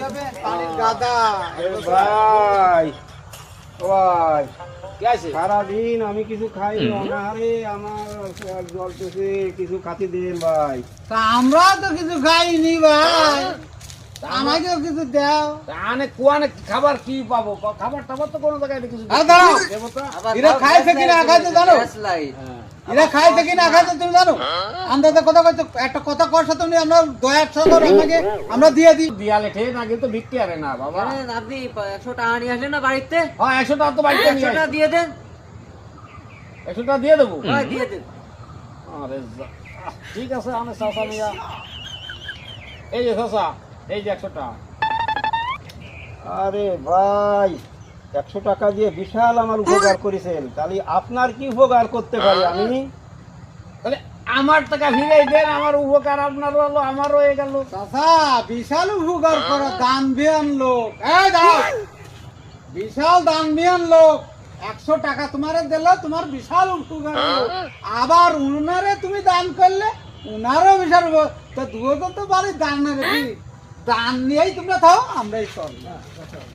যাবেন পানির গাদা। ভাই ভাই কি আছে? সারাদিন আমি কিছু খাইনি, অনাহারে আমার জ্বলতেছে, কিছু খাতি দেন ভাই। তা আমরা তো কিছু খাইনি ভাই, আমাকেও কিছু দাও। আনে কুয়ানে খাবার কি পাবো? খাবার টাবার তো কোনো জায়গায় কিছু দাঁড়াও, দেবো তো। এরা খাইছে কি না খাইছে জানো? এরা খাইছে কি না খাইছে তুমি জানো? আন্দাজে কথা কইছো, একটা কথা কর সাথে তুমি আমরা দয়ার সাগর আমাকে আমরা দিয়ে দিই। দিয়ালে ঠে না কিন্তু ভিক্ষি আরে না বাবা। আপনি 100 টাকা নিয়ে আসলেন না বাড়িতে? হ্যাঁ 100 টাকা তো বাড়িতে নিয়ে 100 টাকা দিয়ে দেন। 100 টাকা দিয়ে দেবো। হ্যাঁ দিয়ে দেন। আরে ঠিক আছে, আমি চাচা মিয়া, এই যে চাচা, এই যে 100 টাকা। আরে ভাই 100 টাকা দিয়ে বিশাল আমার উপকার করেছেন, তাহলে আপনার কি উপকার করতে পারি আমি? তাহলে আমার টাকা ফিরাই দেন, আমার উপকার আপনার হলো, আমারও হয়ে গেল। চাচা বিশাল উপকার করো, দান বিয়ান লোক। এই দাও, বিশাল দান বিয়ান লোক। 100 টাকা তোমারে দিল, তোমার বিশাল উপকার হলো। আবার উনারে তুমি দান করলে উনারও বিশাল উপকার। তো দুটো তো বাড়ি দান না বেশি, দান নিয়েই তোমরা থাও, আমরাই চল।